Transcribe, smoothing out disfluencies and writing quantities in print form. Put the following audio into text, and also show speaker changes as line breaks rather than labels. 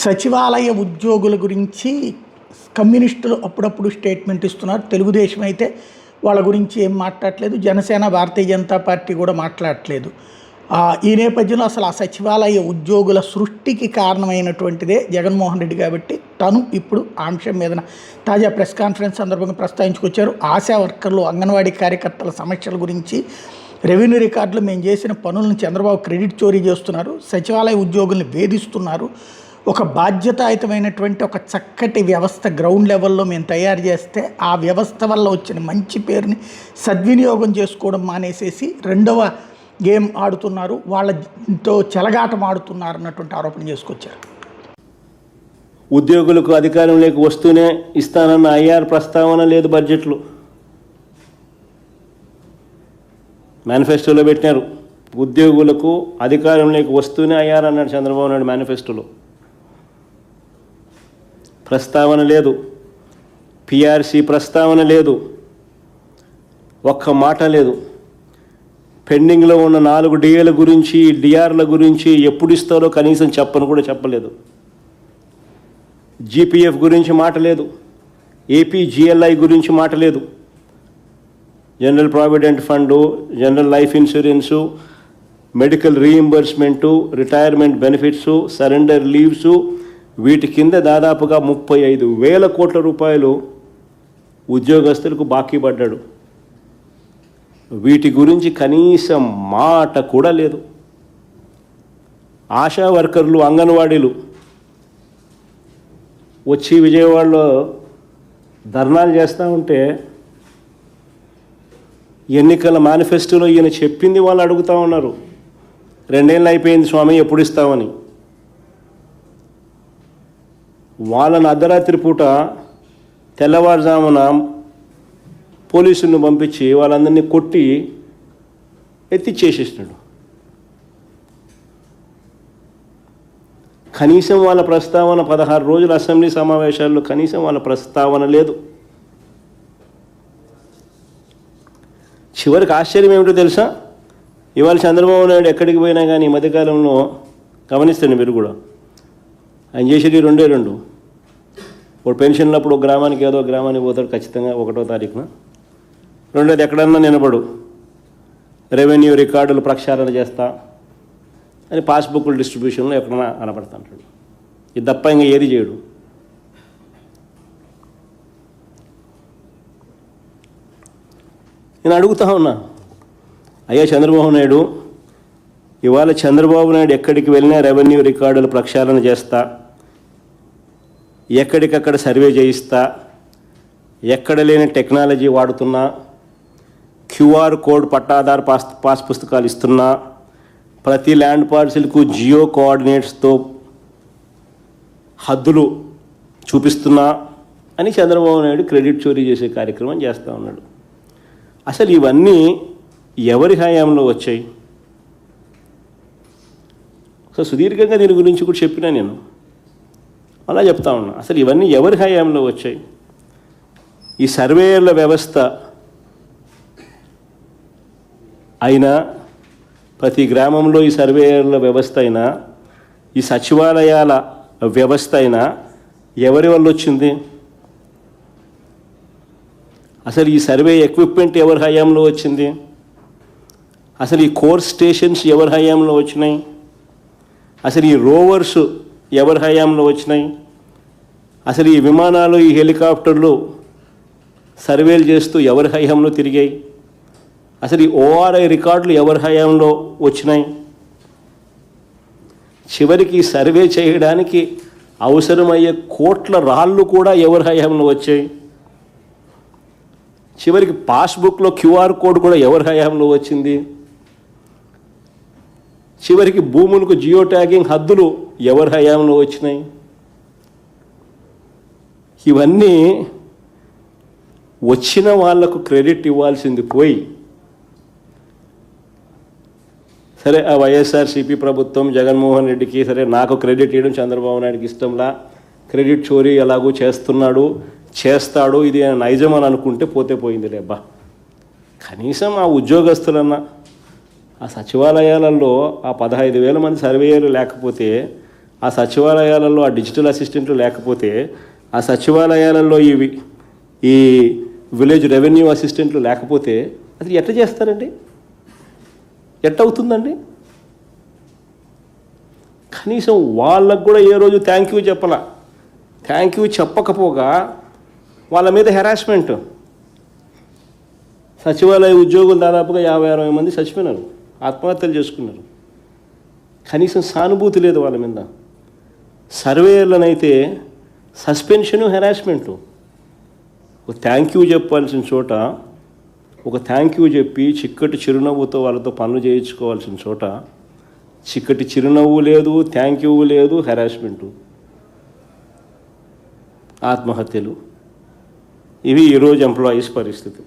సచివాలయ ఉద్యోగుల గురించి కమ్యూనిస్టులు అప్పుడప్పుడు స్టేట్మెంట్ ఇస్తున్నారు. తెలుగుదేశం అయితే వాళ్ళ గురించి ఏం మాట్లాడట్లేదు. జనసేన, భారతీయ జనతా పార్టీ కూడా మాట్లాడట్లేదు. ఈ నేపథ్యంలో అసలు ఆ సచివాలయ ఉద్యోగుల సృష్టికి కారణమైనటువంటిదే జగన్మోహన్ రెడ్డి కాబట్టి తను ఇప్పుడు ఆ అంశం మీద తాజా ప్రెస్ కాన్ఫరెన్స్ సందర్భంగా ప్రస్తావించుకొచ్చారు. ఆశా వర్కర్లు, అంగన్వాడీ కార్యకర్తల సమస్యల గురించి, రెవెన్యూ రికార్డులు మేము చేసిన పనులను చంద్రబాబు క్రెడిట్ చోరీ చేస్తున్నారు, సచివాలయ ఉద్యోగుల్ని వేధిస్తున్నారు, ఒక బాధ్యతాయుతమైనటువంటి ఒక చక్కటి వ్యవస్థ గ్రౌండ్ లెవెల్లో మేము తయారు చేస్తే ఆ వ్యవస్థ వల్ల వచ్చిన మంచి పేరుని సద్వినియోగం చేసుకోవడం మానేసేసి రెండవ గేమ్ ఆడుతున్నారు, వాళ్ళతో చెలగాటం ఆడుతున్నారు అన్నటువంటి ఆరోపణ చేసుకొచ్చారు.
ఉద్యోగులకు అధికారంలోకి వస్తూనే ఇస్తానన్న ఐఆర్ ప్రస్తావన లేదు. బడ్జెట్లో మేనిఫెస్టోలో పెట్టినారు. ఉద్యోగులకు అధికారంలోకి వస్తూనే ఐఆర్ అన్నాడు చంద్రబాబు నాయుడు మేనిఫెస్టోలో. ప్రస్తావన లేదు. పిఆర్సీ ప్రస్తావన లేదు. ఒక్క మాట లేదు. పెండింగ్లో ఉన్న 4 డిఏల గురించి, డిఆర్ల గురించి ఎప్పుడు ఇస్తారో కనీసం చెప్పను కూడా చెప్పలేదు. జీపీఎఫ్ గురించి మాట లేదు. ఏపీ జిఎల్ఐ గురించి మాట లేదు. General provident fund, general life insurance, medical reimbursement, retirement benefits, surrender leaves, వీటి కింద దాదాపుగా 35,000 కోట్ల రూపాయలు ఉద్యోగస్తులకు బాకీ పడ్డాడు. వీటి గురించి కనీసం మాట కూడా లేదు. ఆశా వర్కర్లు, అంగన్వాడీలు వచ్చి విజయవాడలో ధర్నాలు చేస్తూ ఉంటే ఎన్నికల మేనిఫెస్టోలో ఈయన చెప్పింది వాళ్ళు అడుగుతూ ఉన్నారు. 2 ఏళ్ళు అయిపోయింది స్వామి, ఎప్పుడు ఇస్తామని. వాళ్ళని అర్ధరాత్రి పూట తెల్లవారుజామున పోలీసులను పంపించి వాళ్ళందరినీ కొట్టి ఎత్తిచ్చేసేసినాడు. కనీసం వాళ్ళ ప్రస్తావన 16 రోజుల అసెంబ్లీ సమావేశాల్లో కనీసం వాళ్ళ ప్రస్తావన లేదు. చివరికి ఆశ్చర్యం ఏమిటో తెలుసా? ఇవాళ చంద్రబాబు నాయుడు ఎక్కడికి పోయినా కానీ ఈ మధ్యకాలంలో గమనిస్తాను మీరు కూడా, ఆయన చేసేది 2 ఇప్పుడు పెన్షన్లప్పుడు ఒక గ్రామానికి ఏదో గ్రామానికి పోతాడు ఖచ్చితంగా 1వ తారీఖున. 2వది ఎక్కడన్నా నిలబడు, రెవెన్యూ రికార్డులు ప్రక్షాళన చేస్తా అని పాస్బుక్ల డిస్ట్రిబ్యూషన్లో ఎక్కడన్నా కనపడుతుంటాడు. ఇది తప్ప ఇంకా ఏది చేయడు. నేను అడుగుతా ఉన్నా, అయ్యా చంద్రబాబు నాయుడు, ఇవాళ చంద్రబాబు నాయుడు ఎక్కడికి వెళ్ళినా రెవెన్యూ రికార్డులు ప్రక్షాళన చేస్తా, ఎక్కడికక్కడ సర్వే చేయిస్తా, ఎక్కడ లేని టెక్నాలజీ వాడుతున్నా, క్యూఆర్ కోడ్ పట్టాదారు పాస్ పుస్తకాలు ఇస్తున్నా, ప్రతి ల్యాండ్ పార్సిల్కు జియో కోఆర్డినేట్స్తో హద్దులు చూపిస్తున్నా అని చంద్రబాబు నాయుడు క్రెడిట్ చోరీ చేసే కార్యక్రమం చేస్తూ ఉన్నాడు. అసలు ఇవన్నీ ఎవరి హయాంలో వచ్చాయి? సో సుదీర్ఘంగా దీని గురించి కూడా చెప్పినా నేను, అలా చెప్తా ఉన్నా. అసలు ఇవన్నీ ఎవరి హయాంలో వచ్చాయి? ఈ సర్వేయర్ల వ్యవస్థ అయినా, ప్రతి గ్రామంలో ఈ సర్వేయర్ల వ్యవస్థ అయినా, ఈ సచివాలయాల వ్యవస్థ అయినా ఎవరి వల్ల వచ్చింది? అసలు ఈ సర్వే ఎక్విప్మెంట్ ఎవరి హయాంలో వచ్చింది? అసలు ఈ కోర్ స్టేషన్స్ ఎవరి హయాంలో వచ్చినాయి? అసలు ఈ రోవర్స్ ఎవరి హయాంలో వచ్చినాయి? అసలు ఈ విమానాలు, ఈ హెలికాప్టర్లు సర్వేలు చేస్తూ ఎవరి హయాంలో తిరిగాయి? అసలు ఈ ఓఆర్ఐ రికార్డులు ఎవరి హయాంలో వచ్చినాయి? చివరికి సర్వే చేయడానికి అవసరమయ్యే కోట్ల రాళ్ళు కూడా ఎవరి హయాంలో వచ్చాయి? చివరికి పాస్బుక్లో క్యూఆర్ కోడ్ కూడా ఎవరి హయాంలో వచ్చింది? చివరికి భూములకు జియో ట్యాగింగ్ హద్దులు ఎవరి హయాంలో వచ్చినాయి? ఇవన్నీ వచ్చిన వాళ్లకు క్రెడిట్ ఇవ్వాల్సింది పోయి, సరే ఆ వైఎస్ఆర్సీపీ ప్రభుత్వం జగన్మోహన్ రెడ్డికి సరే నాకు క్రెడిట్ ఇవ్వడం చంద్రబాబు నాయుడికి ఇష్టంలా, క్రెడిట్ చోరీ ఎలాగూ చేస్తున్నాడు, చేస్తాడు, ఇది నైజం అని అనుకుంటే పోతే పోయింది లేబ్బా. కనీసం ఆ ఉద్యోగస్తులన్నా, ఆ సచివాలయాలలో ఆ 15,000 మంది సర్వేయర్లు లేకపోతే ఆ సచివాలయాలలో ఆ డిజిటల్ అసిస్టెంట్లు లేకపోతే, ఆ సచివాలయాలలో ఈ విలేజ్ రెవెన్యూ అసిస్టెంట్లు లేకపోతే అసలు ఎట్లా చేస్తారండి? ఎట్టవుతుందండి? కనీసం వాళ్ళకు కూడా ఏ రోజు థ్యాంక్ యూ చెప్పాల. థ్యాంక్ యూ చెప్పకపోగా వాళ్ళ మీద హెరాస్మెంట్. సచివాలయ ఉద్యోగులు దాదాపుగా 50-60 మంది చచ్చిపోయినారు, ఆత్మహత్యలు చేసుకున్నారు. కనీసం సానుభూతి లేదు వాళ్ళ మీద. సర్వేయర్లనైతే సస్పెన్షను, హెరాస్మెంటు. ఒక థ్యాంక్ యూ చెప్పాల్సిన చోట, ఒక థ్యాంక్ యూ చెప్పి చిక్కటి చిరునవ్వుతో వాళ్ళతో పనులు చేయించుకోవాల్సిన చోట చిక్కటి చిరునవ్వు లేదు, థ్యాంక్ యూ లేదు, హెరాస్మెంటు, ఆత్మహత్యలు. ఇవి ఈరోజు ఎంప్లాయీస్ పరిస్థితి.